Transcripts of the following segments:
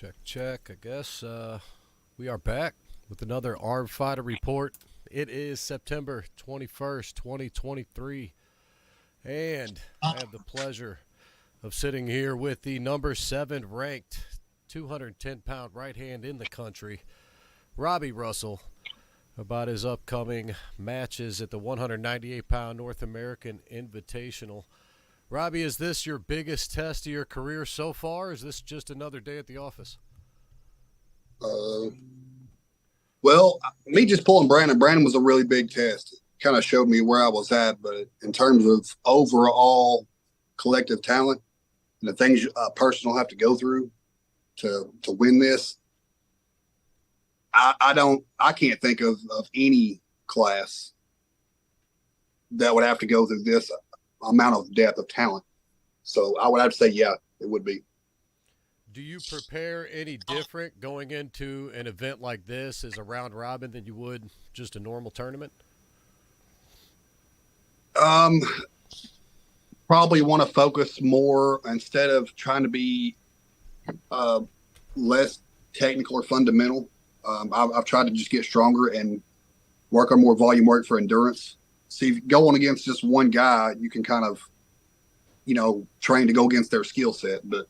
Check, check. I guess we are back with another Armfighter report. It is September 21st, 2023, and I have the pleasure of sitting here with the number 7 ranked 210-pound right hand in the country, Roby Russell, about his upcoming matches at the 198-pound North American Invitational. Robbie, is this your biggest test of your career so far? Or is this just another day at the office? Uh, well, me just pulling Brandon was a really big test. It kind of showed me where I was at, but in terms of overall collective talent and the things a person will have to go through to win this, I can't think of any class that would have to go through this amount of depth of talent. So I would have to say, yeah, it would be. Do you prepare any different going into an event like this as a round robin than you would just a normal tournament? Um, Probably want to focus more instead of trying to be uh, less technical or fundamental. I've tried to just get stronger and work on more volume work for endurance. See, going against just one guy, you can kind of, train to go against their skill set, but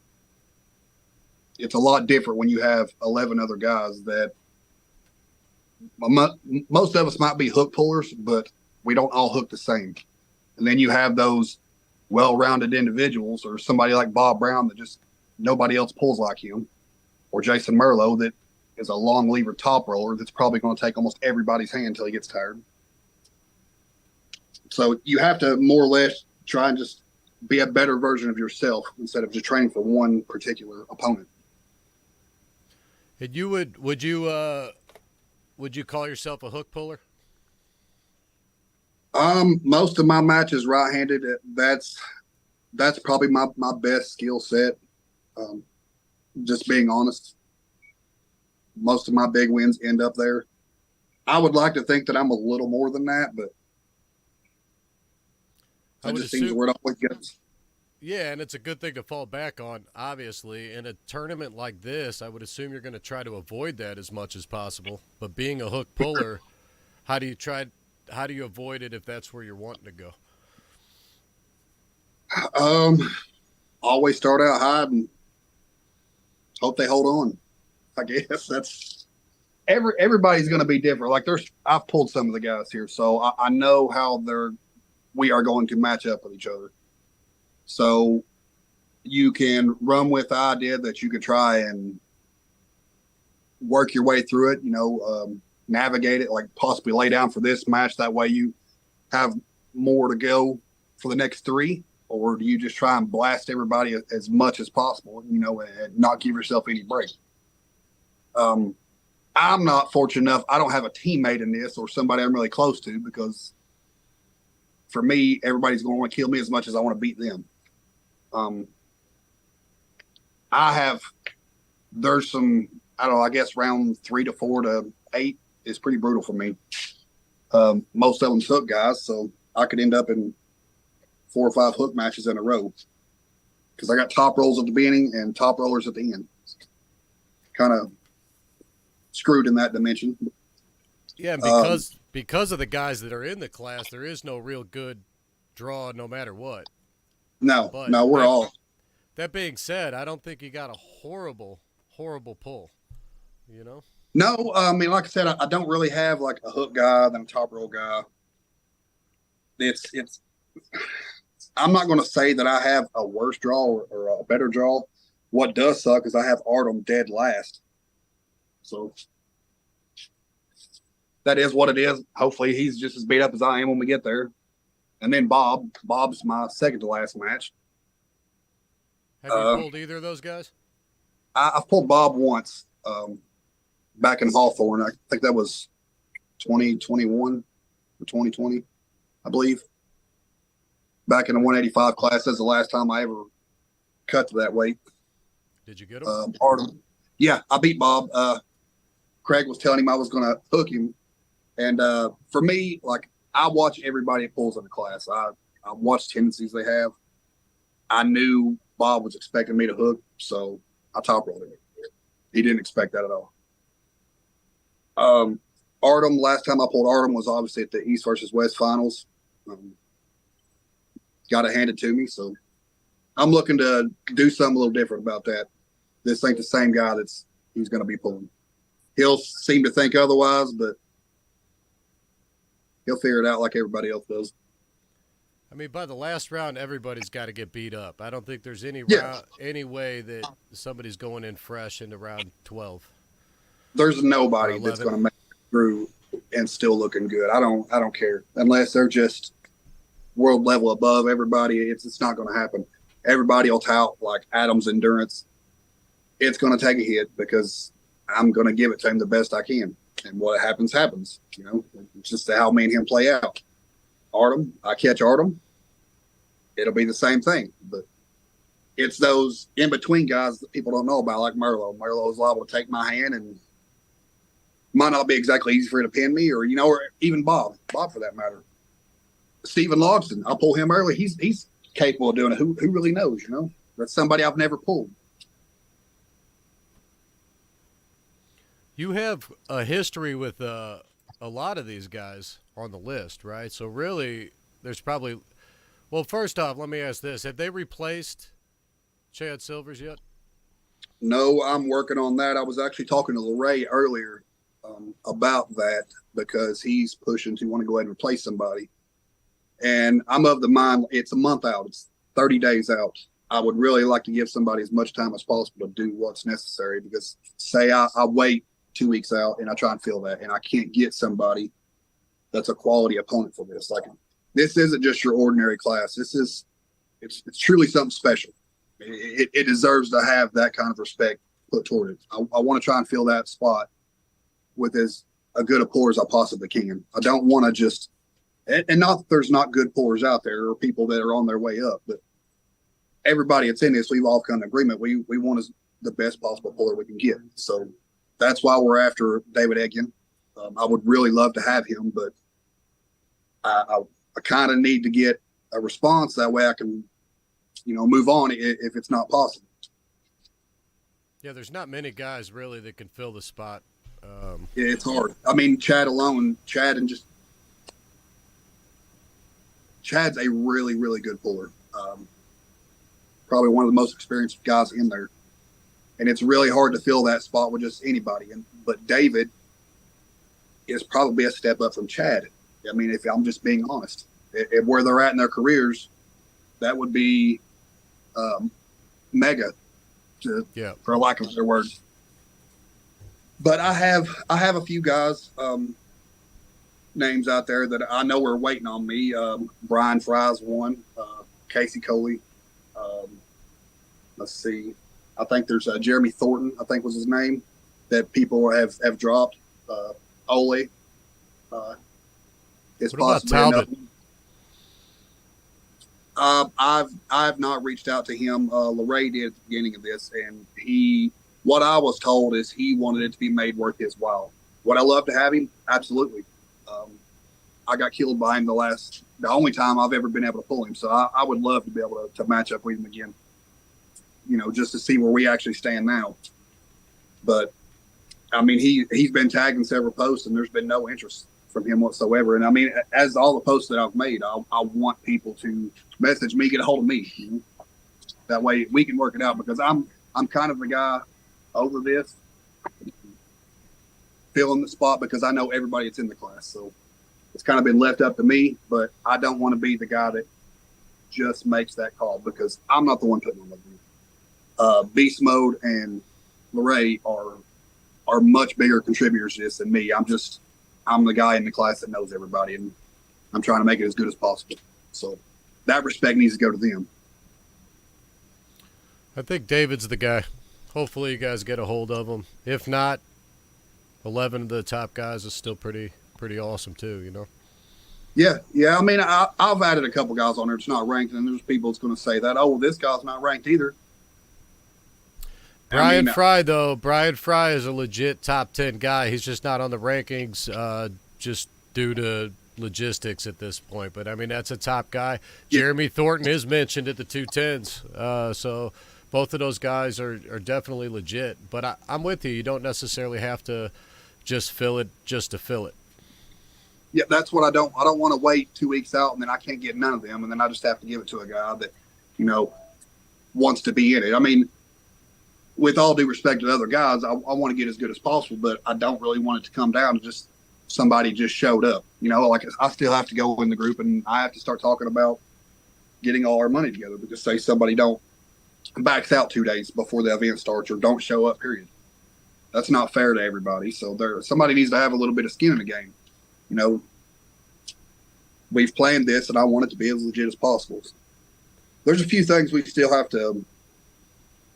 it's a lot different when you have 11 other guys that most of us might be hook pullers, but we don't all hook the same. And then you have those well-rounded individuals or somebody like Bob Brown that just nobody else pulls like him, or Jason Merlot that is a long lever top roller that's probably going to take almost everybody's hand until he gets tired. So you have to more or less try and just be a better version of yourself instead of just training for one particular opponent. And would you call yourself a hook puller? Most of my matches right-handed. That's probably my best skill set. Um, just being honest, most of my big wins end up there. I would like to think that I'm a little more than that, but I that would just seems assume. where it always goes. Yeah, and it's a good thing to fall back on, obviously. In a tournament like this, I would assume you're going to try to avoid that as much as possible. But being a hook puller, how do you try how do you avoid it if that's where you're wanting to go? Um, Always start out high and hope they hold on. I guess that's everybody's going to be different. Like I've pulled some of the guys here, so I know how we are going to match up with each other. So you can run with the idea that you could try and work your way through it, navigate it, like possibly lay down for this match. That way you have more to go for the next three. Or do you just try and blast everybody as much as possible, and not give yourself any break? Um, I'm not fortunate enough. I don't have a teammate in this or somebody I'm really close to, because for me, everybody's going to want to kill me as much as I want to beat them. Um, I have, there's some, I don't know, I guess round 3 to 4 to 8 is pretty brutal for me. Most of them hook guys, so I could end up in 4 or 5 hook matches in a row because I got top rolls at the beginning and top rollers at the end. Kind of screwed in that dimension. Yeah, and because of the guys that are in the class, there is no real good draw no matter what. No, But no, we're all. that being said, I don't think you got a horrible pull. You know? No, I mean, like I said, I don't really have like a hook guy than a top roll guy. It's. I'm not going to say that I have a worse draw or a better draw. What does suck is I have Artem dead last. So that is what it is. Hopefully he's just as beat up as I am when we get there. And then Bob's my second to last match. Have you pulled either of those guys? I've pulled Bob once, back in Hawthorne. I think that was 2021 or 2020, I believe. Back in the 185 class, that's the last time I ever cut to that weight. Did you get him? Yeah, I beat Bob. Craig was telling him I was going to hook him. And for me, like, I watch everybody that pulls in the class. I watch tendencies they have. I knew Bob was expecting me to hook, so I top rolled him. He didn't expect that at all. Artem, last time I pulled Artem was obviously at the East versus West finals. Got to hand it to me. So I'm looking to do something a little different about that. This ain't the same guy he's going to be pulling. He'll seem to think otherwise, but he'll figure it out like everybody else does. I mean, by the last round, everybody's got to get beat up. I don't think there's any way that somebody's going in fresh into round 12. There's nobody that's going to make it through and still looking good. I don't care unless they're just world level above everybody. It's not going to happen. Everybody will tout like Adam's endurance. It's going to take a hit because I'm going to give it to him the best I can. And what happens, happens. You know, it's just how me and him play out. Artem, I catch Artem, it'll be the same thing. But it's those in between guys that people don't know about, like Merlot. Merlot is liable to take my hand and might not be exactly easy for him to pin me, or or even Bob for that matter. Stephen Logston, I'll pull him early. He's capable of doing it. Who really knows? That's somebody I've never pulled. You have a history with a lot of these guys on the list, right? So really, there's probably – well, first off, let me ask this. Have they replaced Chad Silvers yet? No, I'm working on that. I was actually talking to LeRae earlier about that because he's pushing to want to go ahead and replace somebody. And I'm of the mind it's a month out. It's 30 days out. I would really like to give somebody as much time as possible to do what's necessary because say I wait 2 weeks out and I try and fill that and I can't get somebody that's a quality opponent for this. Like, this isn't just your ordinary class. It's truly something special. It deserves to have that kind of respect put toward it. I want to try and fill that spot with as a good a puller as I possibly can. I don't want to just, and not that there's not good pullers out there or people that are on their way up, but everybody that's in this, we've all come to agreement. We want the best possible puller we can get. So that's why we're after David Eggen. I would really love to have him, but I kind of need to get a response. That way I can, move on if it's not possible. Yeah, there's not many guys really that can fill the spot. Yeah, it's hard. I mean, Chad's a really, really good puller. Probably one of the most experienced guys in there. And it's really hard to fill that spot with just anybody. But David is probably a step up from Chad. I mean, if I'm just being honest, if where they're at in their careers, that would be mega, for lack of a better word. But I have a few guys names out there that I know are waiting on me. Brian Fry's one, Casey Coley. Let's see. I think there's Jeremy Thornton, I think was his name, that people have dropped. Ole. Is what about Talbot? I've not reached out to him. LeRae did at the beginning of this, and what I was told is he wanted it to be made worth his while. Would I love to have him? Absolutely. I got killed by him the only time I've ever been able to pull him. So I would love to be able to match up with him again, just to see where we actually stand now. But I mean, he's been tagged in several posts and there's been no interest from him whatsoever. And I mean, as all the posts that I've made, I want people to message me, get a hold of me. That way we can work it out because I'm kind of the guy over this filling the spot because I know everybody that's in the class. So it's kind of been left up to me, but I don't want to be the guy that just makes that call because I'm not the one putting on the group. Beast Mode and LeRae are much bigger contributors to this than me. I'm the guy in the class that knows everybody, and I'm trying to make it as good as possible. So that respect needs to go to them. I think David's the guy. Hopefully you guys get a hold of him. If not, 11 of the top guys is still pretty awesome too, Yeah. I mean, I've added a couple guys on there that's not ranked, and there's people that's going to say that, oh, this guy's not ranked either. Brian Fry is a legit top 10 guy. He's just not on the rankings just due to logistics at this point. But, I mean, that's a top guy. Yeah. Jeremy Thornton is mentioned at the 210s. both of those guys are definitely legit. But I'm with you. You don't necessarily have to just fill it just to fill it. Yeah, that's what I don't want to wait 2 weeks out and then I can't get none of them, and then I just have to give it to a guy that, you know, wants to be in it. I mean, with all due respect to other guys, I want to get as good as possible, but I don't really want it to come down to just somebody just showed up. You know, like I still have to go in the group and I have to start talking about getting all our money together, because say somebody don't backs out 2 days before the event starts or don't show up, period. That's not fair to everybody. So somebody needs to have a little bit of skin in the game. You know, we've planned this and I want it to be as legit as possible. There's a few things we still have to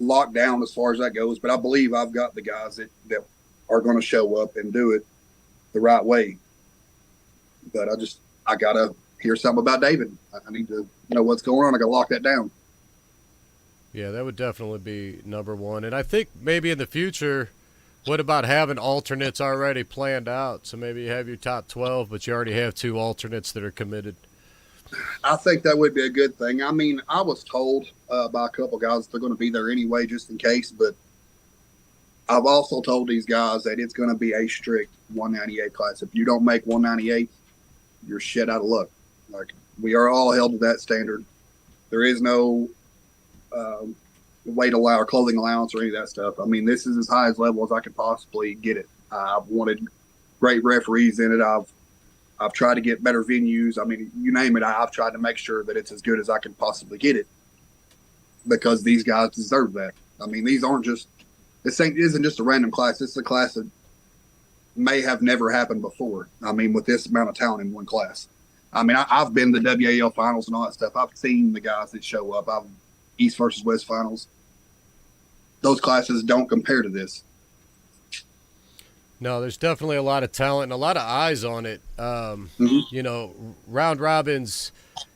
lock down as far as that goes, but I believe I've got the guys that are going to show up and do it the right way. But I got to hear something about David. I need to know what's going on. I got to lock that down. Yeah, that would definitely be number one. And I think maybe in the future, what about having alternates already planned out? So maybe you have your top 12, but you already have 2 alternates that are committed. I think that would be a good thing. I mean, I was told by a couple guys they're going to be there anyway, just in case. But I've also told these guys that it's going to be a strict 198 class. If you don't make 198, you're shit out of luck. Like, we are all held to that standard. There is no weight allow or clothing allowance or any of that stuff. I mean, this is as high as level as I could possibly get it. I've wanted great referees in it. I've tried to get better venues. I mean, you name it. I've tried to make sure that it's as good as I can possibly get it, because these guys deserve that. I mean, this isn't just a random class. This is a class that may have never happened before. I mean, with this amount of talent in one class. I mean, I've been to the WAL finals and all that stuff. I've seen the guys that show up. I've East versus West finals. Those classes don't compare to this. No, there's definitely a lot of talent and a lot of eyes on it. You know, round robins,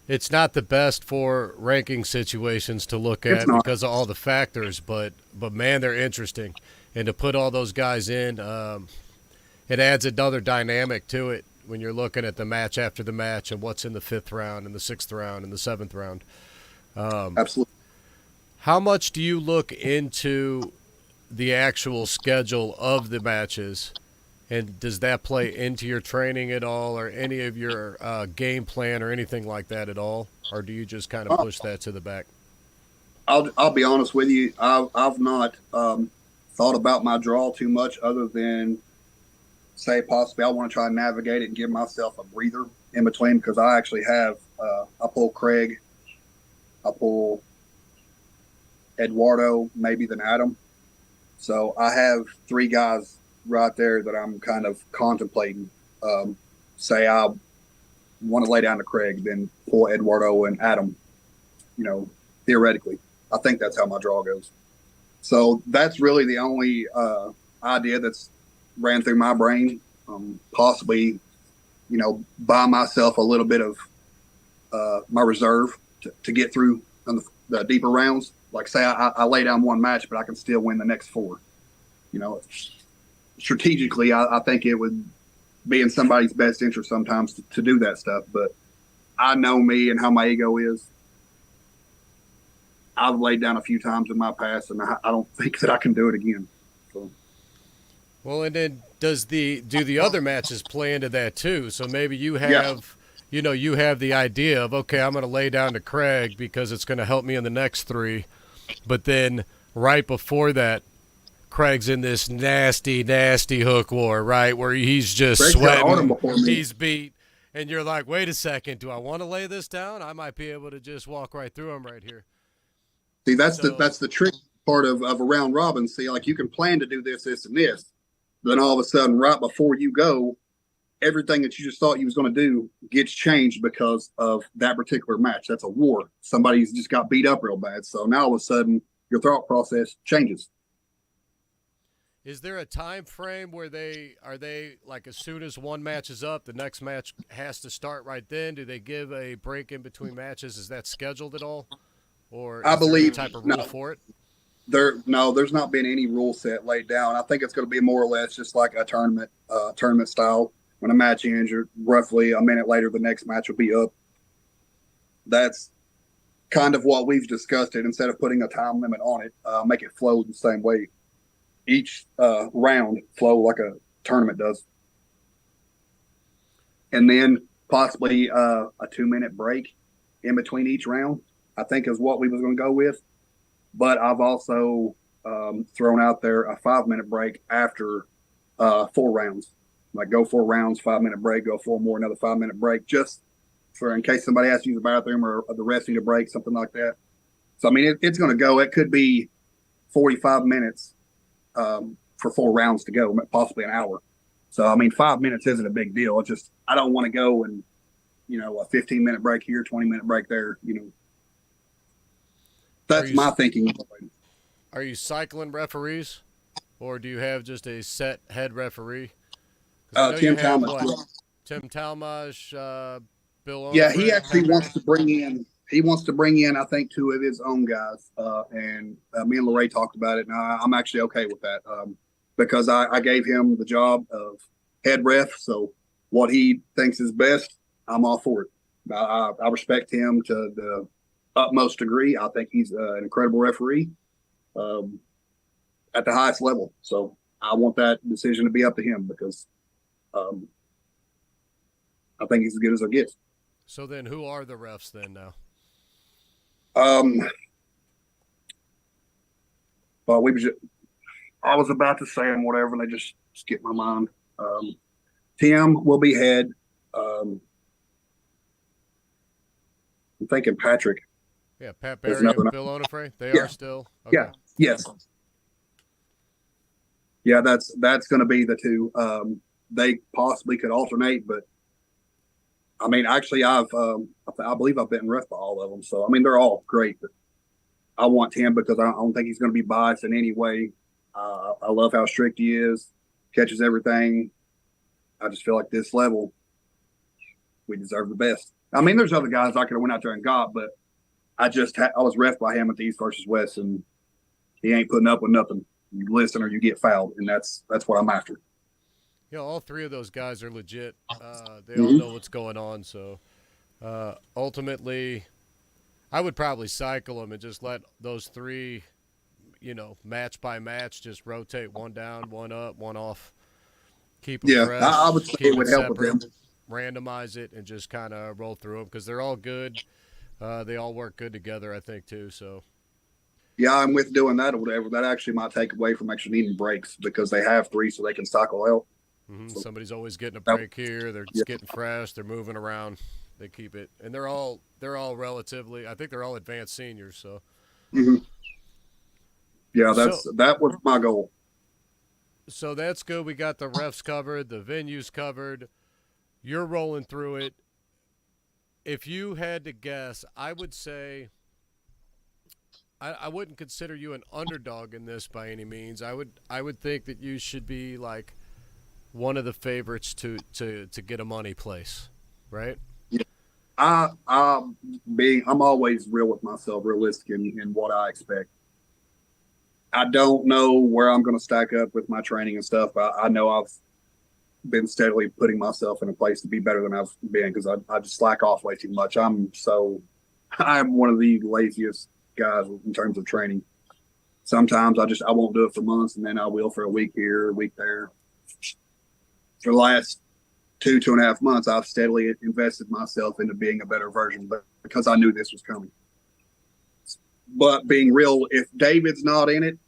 it's not the best for ranking situations to look at because of all the factors, but man, they're interesting. And to put all those guys in, it adds another dynamic to it when you're looking at the match after the match and what's in the 5th round and the 6th round and the 7th round. Absolutely. How much do you look into the actual schedule of the matches, and does that play into your training at all, or any of your game plan or anything like that at all, or do you just kind of push that to the back? I'll be honest with you. I've not thought about my draw too much, other than say possibly I want to try and navigate it and give myself a breather in between, because I actually have I pull Craig, I pull Eduardo, maybe then Adam. So I have 3 guys right there that I'm kind of contemplating. Say I want to lay down to Craig, then pull Eduardo and Adam, you know, theoretically. I think that's how my draw goes. So that's really the only idea that's ran through my brain. Possibly, you know, buy myself a little bit of my reserve to get through the deeper rounds. Like, say I lay down one match, but I can still win the next 4. You know, strategically, I think it would be in somebody's best interest sometimes to do that stuff. But I know me and how my ego is. I've laid down a few times in my past, and I don't think that I can do it again. So. Well, and then do the other matches play into that too? So maybe you have, you know, you have the idea of, okay, I'm going to lay down to Craig because it's going to help me in the next 3. But then right before that, Craig's in this nasty, nasty hook war, right, where he's just sweating, he's beat, and you're like, wait a second, do I want to lay this down? I might be able to just walk right through him right here. See, that's the trick part of a round robin. See, like, you can plan to do this, and this. Then all of a sudden, right before you go, everything that you just thought you was going to do gets changed because of that particular match. That's a war. Somebody's just got beat up real bad. So now all of a sudden, your thought process changes. Is there a time frame where are they like, as soon as one match is up, the next match has to start right then? Do they give a break in between matches? Is that scheduled at all? Or is I believe there any type of rule for it? There's not been any rule set laid down. I think it's going to be more or less just like a tournament style. When a match ends, roughly a minute later, the next match will be up. That's kind of what we've discussed it. Instead of putting a time limit on it, make it flow the same way. Each round flow like a tournament does. And then possibly a 2-minute break in between each round, I think is what we was going to go with. But I've also thrown out there a 5-minute break after 4 rounds. Like go 4 rounds, 5-minute break, go 4 more, another 5-minute break, just for in case somebody has to use the bathroom or the rest need a break, something like that. So, I mean, it's going to go. It could be 45 minutes for 4 rounds to go, possibly an hour. So, I mean, 5 minutes isn't a big deal. It's just I don't want to go and, a 15-minute break here, 20-minute break there. That's my thinking. Are you cycling referees, or do you have just a set head referee? Tim Talmadge. Tim Talmadge, Bill Onofre. Yeah, he actually wants to bring in. He wants to bring in, I think, 2 of his own guys. And me and Lorray talked about it, and I'm actually okay with that because I gave him the job of head ref. So what he thinks is best, I'm all for it. I respect him to the utmost degree. I think he's an incredible referee at the highest level. So I want that decision to be up to him because I think he's as good as it gets. So then who are the refs then now? Well, I was about to say them whatever, and they just skipped my mind. Tim will be head. I'm thinking Patrick. Yeah, Pat Barry and Bill Onofre. They are still. Okay. Yeah. Yes. Yeah, that's going to be the 2. They possibly could alternate, but I mean, actually, I believe I've been ref by all of them. So I mean, they're all great, but I want Tim because I don't think he's going to be biased in any way. I love how strict he is, catches everything. I just feel like this level, we deserve the best. I mean, there's other guys I could have went out there and got, but I was ref by him at the East versus West, and he ain't putting up with nothing. You listen or you get fouled, and that's what I'm after. All 3 of those guys are legit. They all know what's going on. So ultimately, I would probably cycle them and just let those 3, match by match, just rotate one down, one up, one off. Keep them fresh. I would say it would help with them. Randomize it and just kind of roll through them because they're all good. They all work good together, I think, too. So. Yeah, I'm with doing that or whatever. That actually might take away from actually needing breaks because they have 3 so they can cycle out. Mm-hmm. So, somebody's always getting a break here. They're just getting fresh. They're moving around. They keep it, and they're all relatively. I think they're all advanced seniors. So, yeah, that was my goal. So that's good. We got the refs covered, the venues covered. You're rolling through it. If you had to guess, I would say I wouldn't consider you an underdog in this by any means. I would think that you should be like one of the favorites to get a money place, right? Yeah. I'm always real with myself, realistic in what I expect. I don't know where I'm going to stack up with my training and stuff. I know I've been steadily putting myself in a place to be better than I've been because I just slack off way too much. I'm one of the laziest guys in terms of training. Sometimes I won't do it for months, and then I will for a week here, a week there. For the last 2.5 months, I've steadily invested myself into being a better version, but because I knew this was coming. But being real, if David's not in it,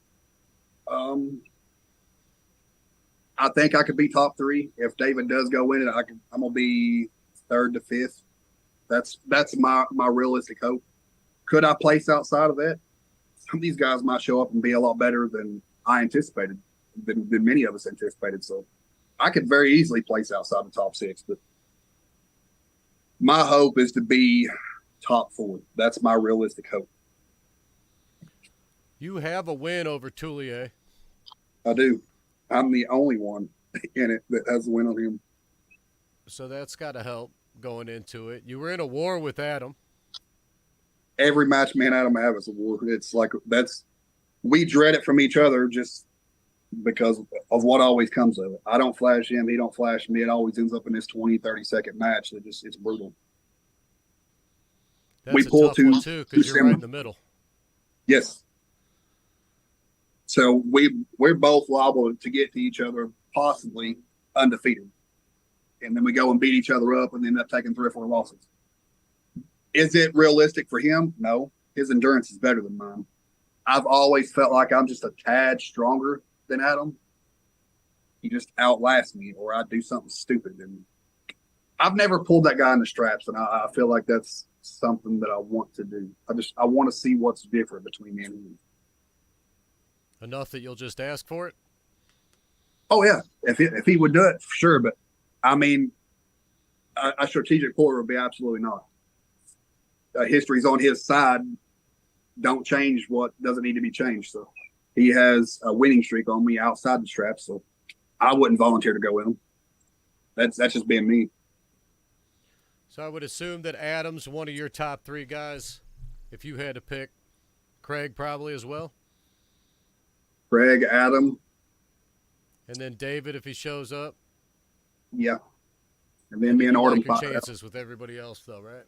I think I could be top 3. If David does go in it, I'm gonna be 3rd to 5th. That's my realistic hope. Could I place outside of that? Some of these guys might show up and be a lot better than I anticipated, than many of us anticipated. So I could very easily place outside the top 6, but my hope is to be top 4. That's my realistic hope. You have a win over Toulier. I do. I'm the only one in it that has a win on him. So that's got to help going into it. You were in a war with Adam. Every match me and Adam have is a war. It's like we dread it from each other just because of what always comes of it. I don't flash him. He don't flash me. It always ends up in this 20, 30-second match. It's brutal. we That's a pull tough one two too two because you're right similar. in the middle. Yes. So we're both liable to get to each other possibly undefeated, and then we go and beat each other up and end up taking 3 or 4 losses. Is it realistic for him? No. His endurance is better than mine. I've always felt like I'm just a tad stronger than Adam. He just outlasts me, or I do something stupid. And I've never pulled that guy in the straps, and I feel like that's something that I want to do. I want to see what's different between me and him. Enough that you'll just ask for it? Oh yeah, if he would do it, for sure. But I mean, a strategic puller would be absolutely not. History's on his side. Don't change what doesn't need to be changed. So he has a winning streak on me outside the strap. So I wouldn't volunteer to go with him. That's just being me. So I would assume that Adam's one of your top 3 guys. If you had to pick, Craig probably as well. Greg, Adam, And then David if he shows up. yeah, and then me and you Artem like your fight. chances with everybody else though, right?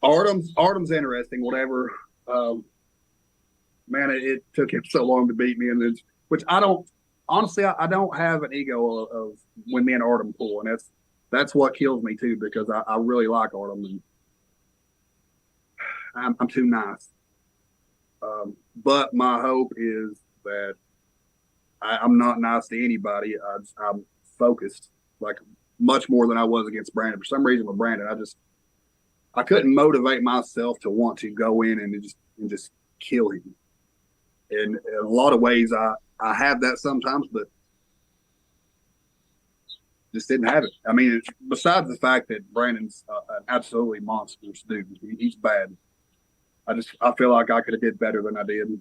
Artem's interesting. Whatever. Man, it took him so long to beat me, and which I don't honestly. I don't have an ego of when me and Artem pull, and that's what kills me too, because I really like Artem, and I'm too nice. But my hope is that I'm not nice to anybody. I'm focused, like much more than I was against Brandon. For some reason with Brandon, I couldn't motivate myself to want to go in and just kill him. And in a lot of ways, I have that sometimes, but just didn't have it. I mean, besides the fact that Brandon's an absolutely monstrous dude, he's bad. I feel like I could have did better than I did,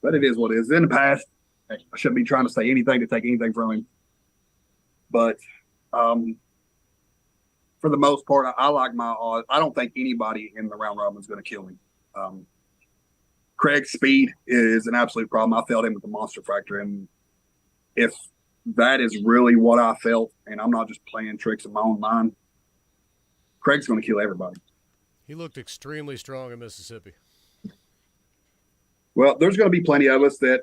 but it is what it is. In the past, I shouldn't be trying to say anything to take anything from him. But for the most part, I like my odds. I don't think anybody in the round robin is going to kill me. Craig's speed is an absolute problem. I felt him with the monster factor, and if that is really what I felt, and I'm not just playing tricks in my own mind, Craig's going to kill everybody. He looked extremely strong in Mississippi. Well, there's going to be plenty of us that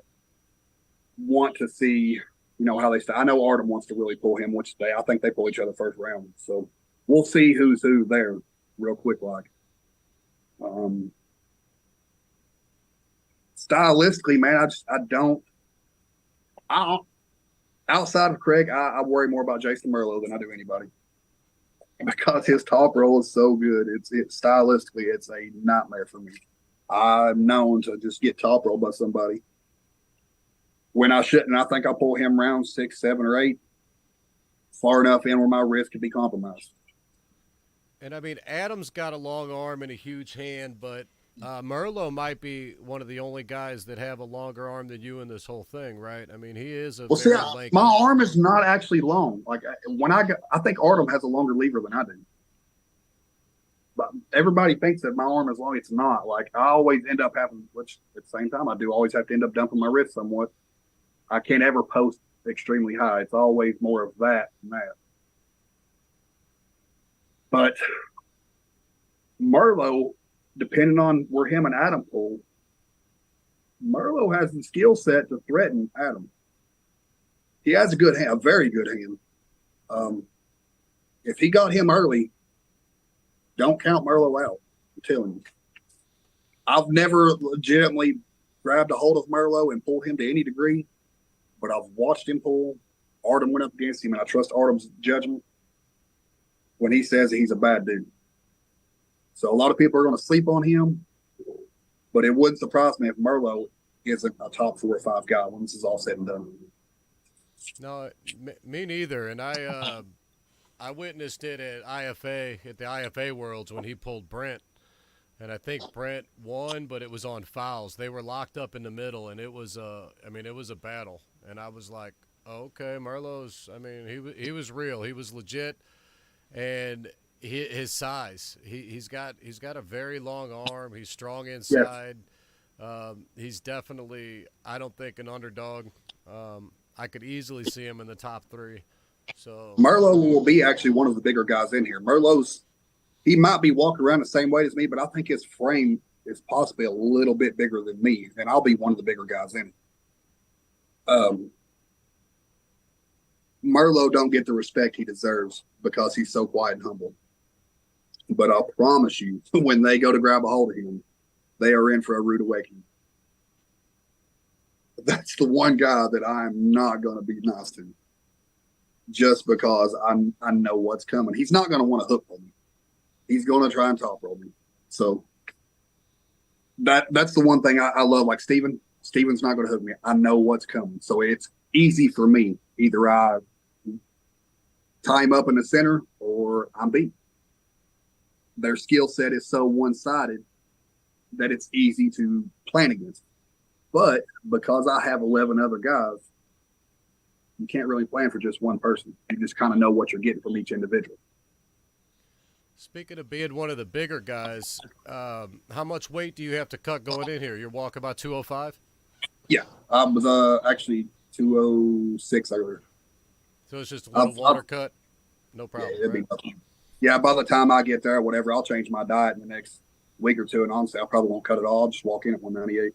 want to see, how they stay. I know Artem wants to really pull him, which I think they pull each other first round. So we'll see who's who there real quick. Like, stylistically, man, outside of Craig, I worry more about Jason Merlot than I do anybody, because his top roll is so good. It's stylistically, it's a nightmare for me. I'm known to just get top rolled by somebody when I shouldn't. I think I pull him round 6, 7, or 8, far enough in where my wrist could be compromised. And I mean, Adam's got a long arm and a huge hand, but Merlot might be one of the only guys that have a longer arm than you in this whole thing, right? I mean, he is a very lanky. My arm is not actually long. Like I think Artem has a longer lever than I do. But everybody thinks that my arm is long. It's not. Like, I always end up having, which at the same time I do always have to end up dumping my wrist somewhat. I can't ever post extremely high. It's always more of that than that. But Merlot, depending on where him and Adam pull, Merlot has the skill set to threaten Adam. He has a good hand, a very good hand. If he got him early, don't count Merlot out. I'm telling you. I've never legitimately grabbed a hold of Merlot and pulled him to any degree, but I've watched him pull. Artem went up against him, and I trust Artem's judgment when he says he's a bad dude. So a lot of people are going to sleep on him, but it wouldn't surprise me if Merlot isn't a top 4 or 5 guy when this is all said and done. No, me neither. And I witnessed it at the IFA Worlds when he pulled Brent. And I think Brent won, but it was on fouls. They were locked up in the middle, and it was a battle. And I was like, oh, okay, Merlot's, he was real. He was legit. And his size, he's got a very long arm. He's strong inside. Yes. He's definitely, I don't think, an underdog. I could easily see him in the top 3. So Merlot will be actually one of the bigger guys in here. he might be walking around the same weight as me, but I think his frame is possibly a little bit bigger than me, and I'll be one of the bigger guys in it. Merlot don't get the respect he deserves because he's so quiet and humble. But I'll promise you, when they go to grab a hold of him, they are in for a rude awakening. That's the one guy that I'm not going to be nice to, just because I know what's coming. He's not going to want to hook roll me. He's going to try and top roll me. So that's the one thing I love. Like Steven's not going to hook me. I know what's coming. So it's easy for me. Either I tie him up in the center or I'm beat. Their skill set is so one-sided that it's easy to plan against. But because I have 11 other guys, you can't really plan for just one person. You just kind of know what you're getting from each individual. Speaking of being one of the bigger guys, how much weight do you have to cut going in here? You're walking about 205? Yeah, I was actually 206 earlier. So it's just a little water cut? No problem. Yeah, yeah, by the time I get there, whatever, I'll change my diet in the next week or two. And honestly, I probably won't cut it all. I'll just walk in at 198.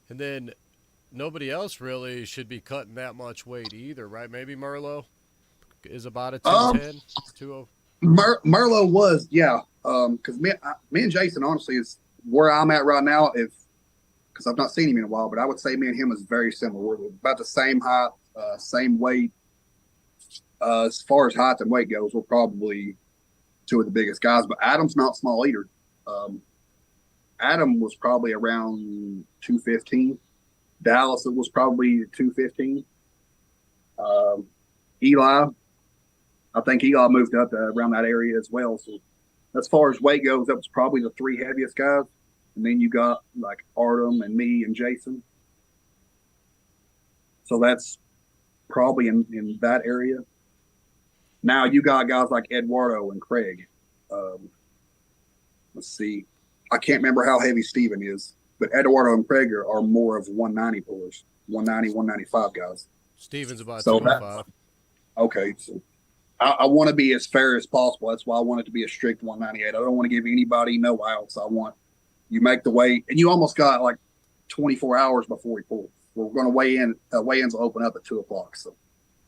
And then nobody else really should be cutting that much weight either, right? Maybe Merlot is about a 210, 20. Merlot was, yeah. Because me and Jason, honestly, is where I'm at right now. Because I've not seen him in a while, but I would say me and him is very similar. We're about the same height, same weight. As far as height and weight goes, we're probably two of the biggest guys. But Adam's not small either. Adam was probably around 215. Dallas was probably 215. Eli, I think Eli moved up to around that area as well. So as far as weight goes, that was probably the three heaviest guys. And then you got like Artem and me and Jason. So that's probably in that area. Now you got guys like Eduardo and Craig. Let's see. I can't remember how heavy Steven is, but Eduardo and Craig are more of 190 pullers, 190, 195 guys. Steven's about 205. Okay. So I want to be as fair as possible. That's why I want it to be a strict 198. I don't want to give anybody no outs. I want you make the weight, and you almost got like 24 hours before we pull. We're going to weigh in. Weigh-ins will open up at 2:00. So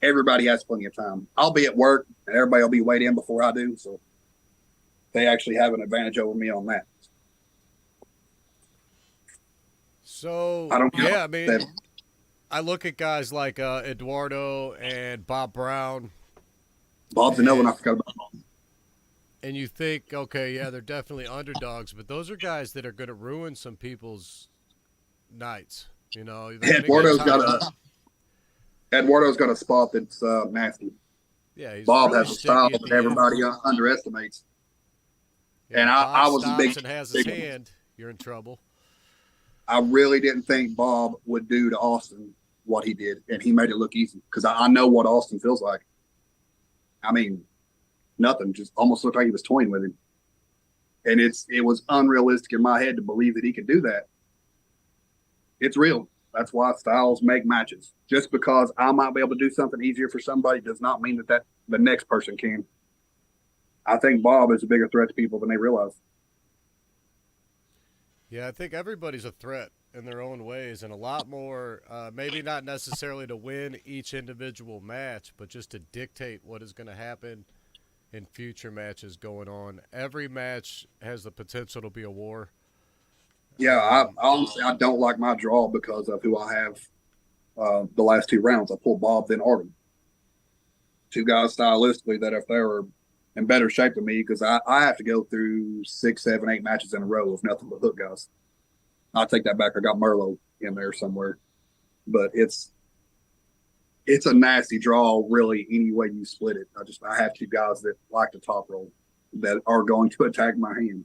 everybody has plenty of time. I'll be at work, and everybody will be weighed in before I do. So they actually have an advantage over me on that. So, yeah, I mean, I look at guys like Eduardo and Bob Brown. Bob's another one I forgot about. And you think, okay, yeah, they're definitely underdogs, but those are guys that are going to ruin some people's nights. You know, Eduardo's got a spot that's nasty. Yeah, Bob really has a style that everybody underestimates. Yeah, and I was a big. And has his hand, you're in trouble. I really didn't think Bob would do to Austin what he did, and he made it look easy because I know what Austin feels like. I mean, nothing, just almost looked like he was toying with him. And it was unrealistic in my head to believe that he could do that. It's real. That's why styles make matches. Just because I might be able to do something easier for somebody does not mean that the next person can. I think Bob is a bigger threat to people than they realize. Yeah, I think everybody's a threat in their own ways, and a lot more, maybe not necessarily to win each individual match, but just to dictate what is going to happen in future matches going on. Every match has the potential to be a war. Yeah, honestly, I don't like my draw because of who I have the last two rounds. I pulled Bob, then Artem. Two guys stylistically that if they were in better shape than me, because I have to go through 6, 7, 8 matches in a row of nothing but hook guys. I'll take that back. I got Merlot in there somewhere. But it's a nasty draw, really, any way you split it. I have two guys that like to top roll that are going to attack my hand.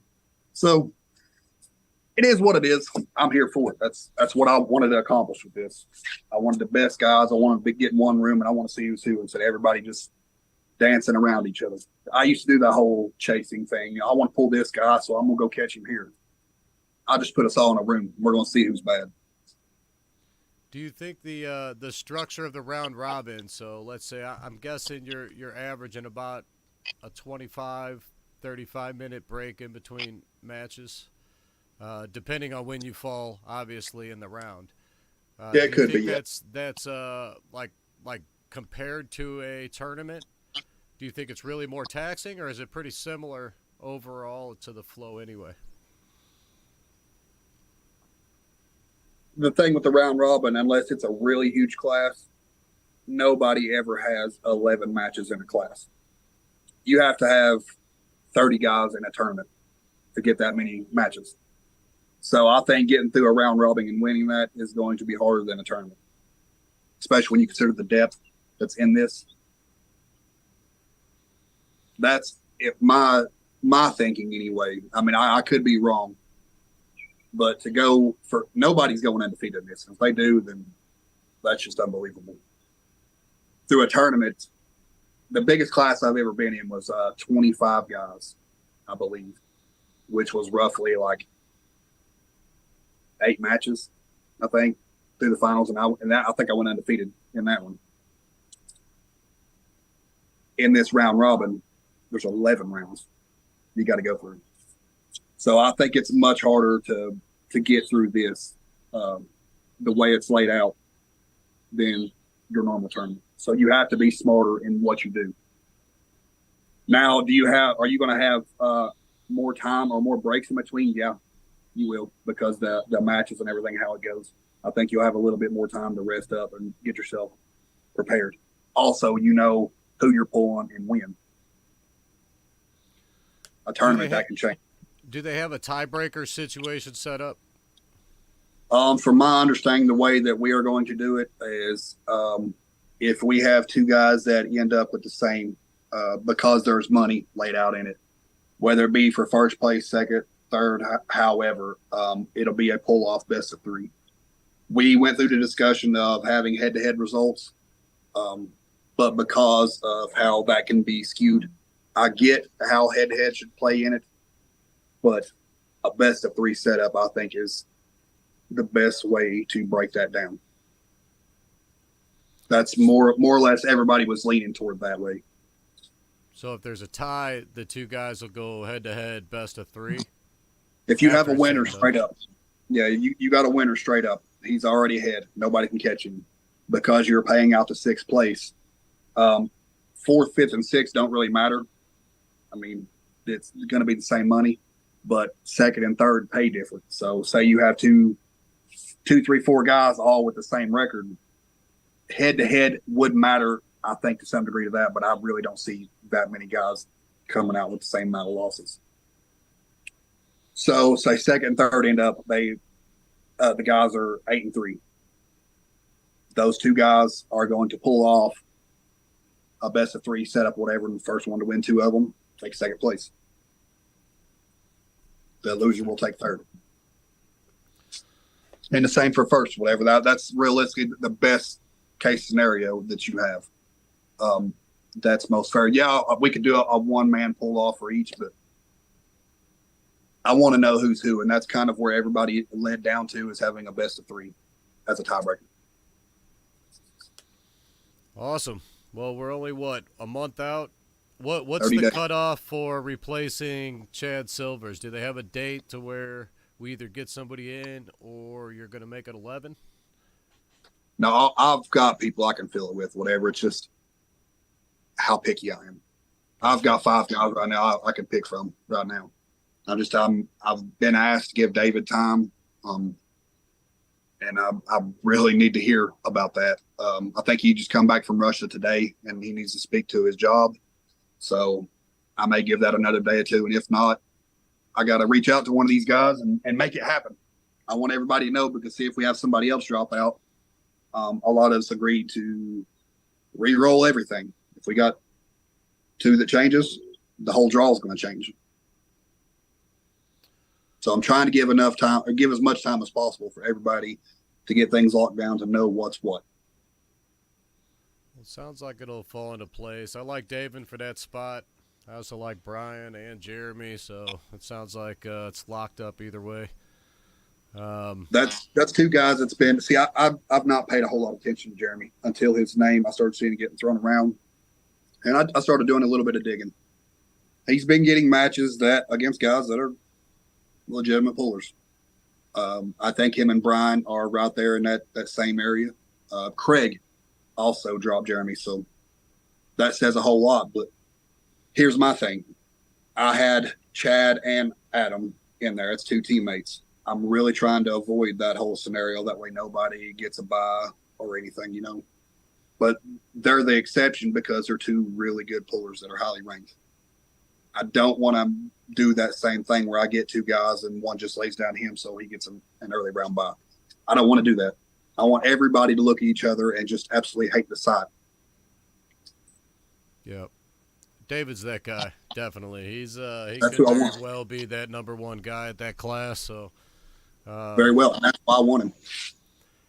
So it is what it is. I'm here for it. That's what I wanted to accomplish with this. I wanted the best guys. I wanted to get in one room, and I want to see who's who instead of everybody just dancing around each other. I used to do the whole chasing thing. I want to pull this guy, so I'm going to go catch him here. I'll just put us all in a room. We're going to see who's bad. Do you think the structure of the round robin, so let's say I'm guessing you're averaging about a 25 35-minute break in between matches, depending on when you fall, obviously, in the round. Yeah, Do it you could be. think Yeah. that's like compared to a tournament? Do you think it's really more taxing, or is it pretty similar overall to the flow anyway? The thing with the round robin, unless it's a really huge class, nobody ever has 11 matches in a class. You have to have 30 guys in a tournament to get that many matches. So I think getting through a round robin and winning that is going to be harder than a tournament, especially when you consider the depth that's in this. That's if my thinking anyway. I mean, I could be wrong, but to go for nobody's going undefeated in this. If they do, then that's just unbelievable. Through a tournament, the biggest class I've ever been in was 25 guys, I believe, which was roughly like 8 matches, I think, through the finals, and I think I went undefeated in that one. In this round robin, there's 11 rounds you got to go through. So I think it's much harder to get through this the way it's laid out than your normal tournament. So you have to be smarter in what you do. Now, are you going to have more time or more breaks in between? Yeah, you will, because the matches and everything, how it goes. I think you'll have a little bit more time to rest up and get yourself prepared. Also, you know who you're pulling and when. A tournament that can change. Do they have a tiebreaker situation set up? From my understanding, the way that we are going to do it is if we have 2 guys that end up with the same, because there's money laid out in it, whether it be for first place, second, third, however, it'll be a pull-off best of 3. We went through the discussion of having head-to-head results, but because of how that can be skewed, I get how head-to-head should play in it, but a best of 3 setup, I think, is the best way to break that down. That's more or less everybody was leaning toward that way. So if there's a tie, the 2 guys will go head-to-head best of 3? If you have a winner straight up, yeah, you got a winner straight up. He's already ahead. Nobody can catch him because you're paying out the 6th place. 4th, 5th, and 6th don't really matter. I mean, it's going to be the same money, but 2nd and 3rd pay different. So say you have 2, 3, 4 guys all with the same record. Head-to-head would matter, I think, to some degree to that, but I really don't see that many guys coming out with the same amount of losses. So say 2nd and 3rd end up, the guys are 8 and 3. Those 2 guys are going to pull off a best of 3 setup, whatever, and the first one to win 2 of them take 2nd place. The loser will take 3rd. And the same for first, whatever. That's realistically the best case scenario that you have. That's most fair. Yeah, we could do a one-man pull-off for each, but I want to know who's who, and that's kind of where everybody led down to, is having a best of 3 as a tiebreaker. Awesome. Well, we're only, a month out? What's the cutoff for replacing Chad Silvers? Do they have a date to where we either get somebody in or you're going to make it 11? No, I've got people I can fill it with, whatever. It's just how picky I am. I've got 5 guys right now I can pick from right now. I've been asked to give David time, and I really need to hear about that. I think he just come back from Russia today, and he needs to speak to his job. So I may give that another day or 2, and if not, I got to reach out to one of these guys and make it happen. I want everybody to know, because see if we have somebody else drop out. A lot of us agreed to re-roll everything. If we got 2 that changes, the whole draw is going to change. So I'm trying to give enough time, or give as much time as possible for everybody to get things locked down, to know what's what. It sounds like it'll fall into place. I like David for that spot. I also like Brian and Jeremy, so it sounds like it's locked up either way. That's 2 guys that's been. See, I've not paid a whole lot of attention to Jeremy until his name. I started seeing it getting thrown around, and I started doing a little bit of digging. he's been getting matches that against guys that are legitimate pullers. I think him and Brian are right there in that same area. Craig also dropped Jeremy, so that says a whole lot. But here's my thing. I had Chad and Adam in there. It's 2 teammates. I'm really trying to avoid that whole scenario. That way nobody gets a bye or anything, you know. But they're the exception because they're 2 really good pullers that are highly ranked. I don't want to do that same thing where I get 2 guys and one just lays down him so he gets an early round bye. I don't want to do that. I want everybody to look at each other and just absolutely hate the side. Yep. David's that guy, definitely. He That's could who I very want. well be that number 1 guy at that class. So Very well, and that's why I want him.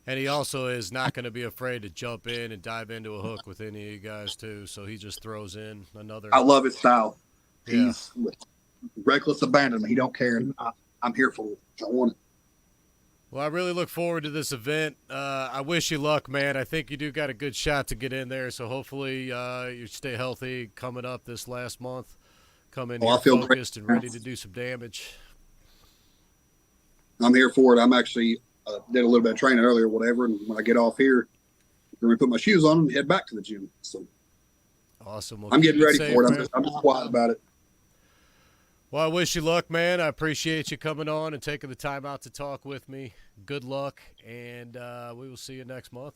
And he also is not going to be afraid to jump in and dive into a hook with any of you guys too. So he just throws in another. I love his style. Yeah. He's reckless abandonment. He don't care, and I'm here for it. I want it. Well, I really look forward to this event. I wish you luck, man. I think you do got a good shot to get in there. So hopefully you stay healthy coming up this last month. Come in here focused and ready to do some damage. I'm here for it. I'm actually did a little bit of training earlier, whatever. And when I get off here, I'm going to put my shoes on and head back to the gym. So awesome. Well, I'm getting ready safe, for it. I'm just quiet about it. Well, I wish you luck, man. I appreciate you coming on and taking the time out to talk with me. Good luck, and we will see you next month.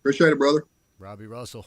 Appreciate it, brother. Roby Russell.